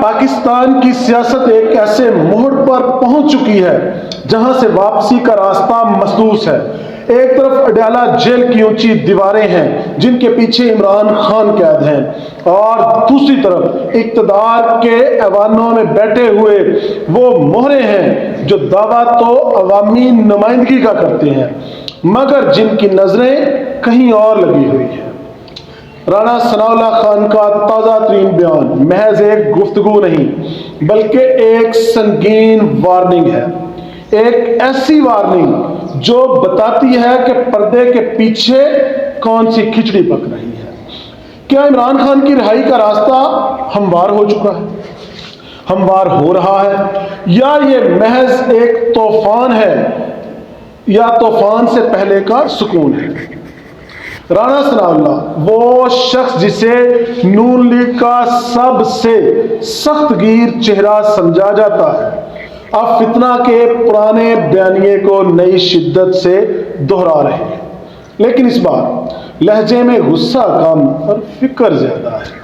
پاکستان کی سیاست ایک ایسے موڑ پر پہنچ چکی ہے جہاں سے واپسی کا راستہ مسدود ہے۔ ایک طرف اڈیالہ جیل کی اونچی دیواریں ہیں جن کے پیچھے عمران خان قید ہیں، اور دوسری طرف اقتدار کے ایوانوں میں بیٹھے ہوئے وہ مہرے ہیں جو دعویٰ تو عوامی نمائندگی کا کرتے ہیں مگر جن کی نظریں کہیں اور لگی ہوئی ہیں۔ رانا ثناء اللہ خان کا تازہ ترین بیان محض ایک گفتگو نہیں بلکہ ایک سنگین وارننگ ہے، ایک ایسی وارننگ جو بتاتی ہے کہ پردے کے پیچھے کون سی کھچڑی پک رہی ہے۔ کیا عمران خان کی رہائی کا راستہ ہموار ہو چکا ہے، ہموار ہو رہا ہے، یا یہ محض ایک طوفان ہے یا طوفان سے پہلے کا سکون ہے؟ رانا ثناء اللہ وہ شخص جسے نون لیگ کا سب سے سخت گیر چہرہ سمجھا جاتا ہے، اب فتنہ کے پرانے بیانیے کو نئی شدت سے دہرا رہے ہیں، لیکن اس بار لہجے میں غصہ کم اور فکر زیادہ ہے۔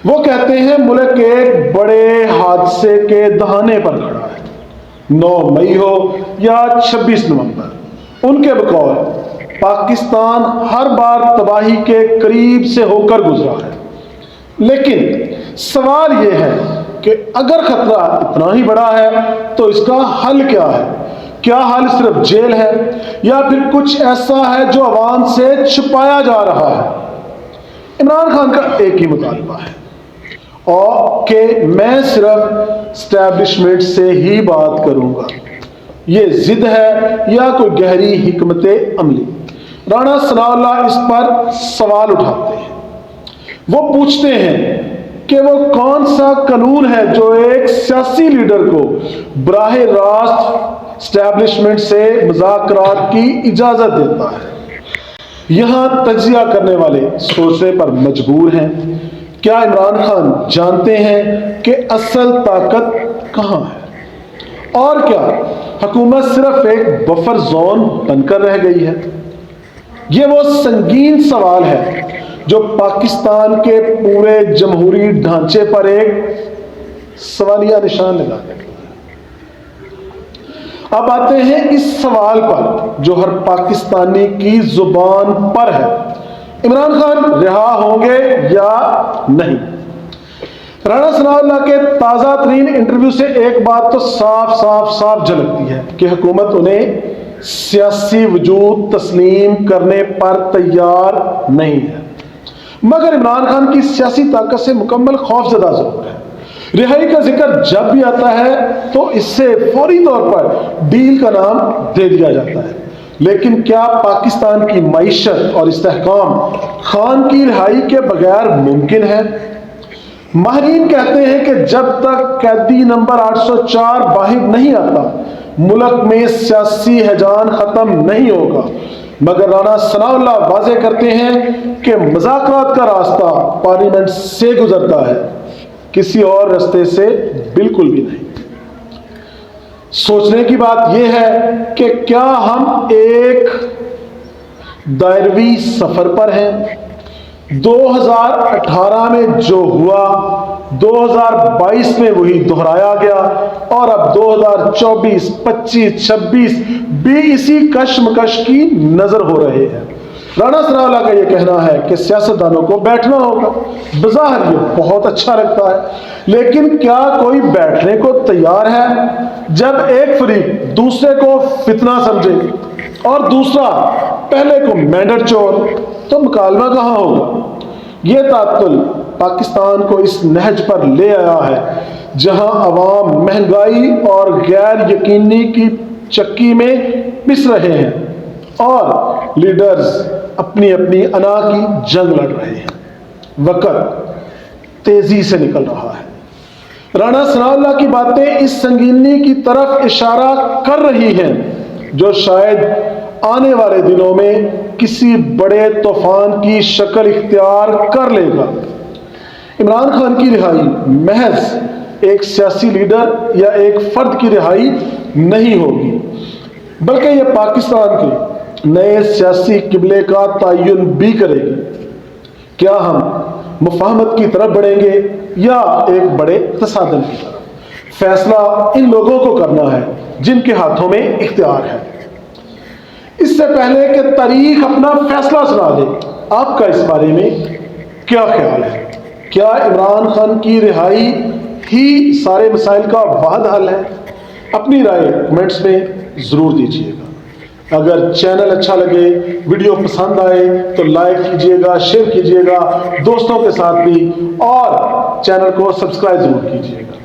وہ کہتے ہیں ملک ایک بڑے حادثے کے دہانے پر کھڑا ہے، 9 مئی ہو یا 26 نومبر، ان کے بقول پاکستان ہر بار تباہی کے قریب سے ہو کر گزرا ہے، لیکن سوال یہ ہے کہ اگر خطرہ اتنا ہی بڑا ہے تو اس کا حل کیا ہے؟ کیا حل صرف جیل ہے یا پھر کچھ ایسا ہے جو عوام سے چھپایا جا رہا ہے؟ عمران خان کا ایک ہی مطالبہ ہے اور کہ میں صرف اسٹیبلشمنٹ سے ہی بات کروں گا۔ یہ ضد ہے یا کوئی گہری حکمت عملی؟ رانا ثناء اللہ اس پر سوال اٹھاتے ہیں۔ وہ پوچھتے ہیں کہ وہ کون سا قانون ہے جو ایک سیاسی لیڈر کو براہ راست اسٹیبلشمنٹ سے مذاکرات کی اجازت دیتا ہے؟ یہاں تجزیہ کرنے والے سوچنے پر مجبور ہیں۔ کیا عمران خان جانتے ہیں کہ اصل طاقت کہاں ہے، اور کیا حکومت صرف ایک بفر زون بن کر رہ گئی ہے؟ یہ وہ سنگین سوال ہے جو پاکستان کے پورے جمہوری ڈھانچے پر ایک سوالیہ نشان لگا دیتا ہے۔ اب آتے ہیں اس سوال پر جو ہر پاکستانی کی زبان پر ہے، عمران خان رہا ہوں گے یا نہیں؟ رانا ثناء اللہ کے تازہ ترین انٹرویو سے ایک بات تو صاف جھلکتی ہے کہ حکومت انہیں سیاسی وجود تسلیم کرنے پر تیار نہیں ہے، مگر عمران خان کی سیاسی طاقت سے مکمل خوف زدہ ضرور ہے۔ رہائی کا ذکر جب بھی آتا ہے تو اس سے فوری طور پر ڈیل کا نام دے دیا جاتا ہے، لیکن کیا پاکستان کی معیشت اور استحکام خان کی رہائی کے بغیر ممکن ہے؟ ماہرین کہتے ہیں کہ جب تک قیدی نمبر 804 باہر نہیں آتا ملک میں سیاسی ہیجان ختم نہیں ہوگا، مگر رانا ثناء اللہ واضح کرتے ہیں کہ مذاکرات کا راستہ پارلیمنٹ سے گزرتا ہے، کسی اور راستے سے بالکل بھی نہیں۔ سوچنے کی بات یہ ہے کہ کیا ہم ایک دائروی سفر پر ہیں؟ 2018 میں جو ہوا 2022 میں وہی دہرایا گیا، اور اب 2024، 25، 26 بھی اسی کشمکش کی نظر ہو رہے ہیں۔ رانا ثناء اللہ کا یہ کہنا ہے کہ سیاستدانوں کو بیٹھنا ہوگا۔ بظاہر یہ بہت اچھا لگتا ہے، لیکن کیا کوئی بیٹھنے کو تیار ہے؟ جب ایک فریق دوسرے کو فتنہ سمجھے اور دوسرا پہلے کو مینڈٹ چور، تو مکالمہ کہاں ہوگا؟ یہ تعطل پاکستان کو اس نہج پر لے آیا ہے جہاں عوام مہنگائی اور غیر یقینی کی چکی میں پس رہے ہیں اور لیڈرز اپنی اپنی انا کی جنگ لڑ رہے ہیں۔ وقت تیزی سے نکل رہا ہے۔ رانا ثناء اللہ کی باتیں اس سنگینی کی طرف اشارہ کر رہی ہیں جو شاید آنے والے دنوں میں کسی بڑے طوفان کی شکل اختیار کر لے گا۔ عمران خان کی رہائی محض ایک سیاسی لیڈر یا ایک فرد کی رہائی نہیں ہوگی، بلکہ یہ پاکستان کے نئے سیاسی قبلے کا تعین بھی کرے گی۔ کیا ہم مفاہمت کی طرف بڑھیں گے یا ایک بڑے تصادم کی طرف؟ فیصلہ ان لوگوں کو کرنا ہے جن کے ہاتھوں میں اختیار ہے۔ اس سے پہلے کہ تاریخ اپنا فیصلہ سنا دے، آپ کا اس بارے میں کیا خیال ہے؟ کیا عمران خان کی رہائی ہی سارے مسائل کا واحد حل ہے؟ اپنی رائے کمنٹس میں ضرور دیجیے گا۔ اگر چینل اچھا لگے، ویڈیو پسند آئے تو لائک کیجیے گا، شیئر کیجیے گا دوستوں کے ساتھ بھی، اور چینل کو سبسکرائب ضرور کیجیے گا۔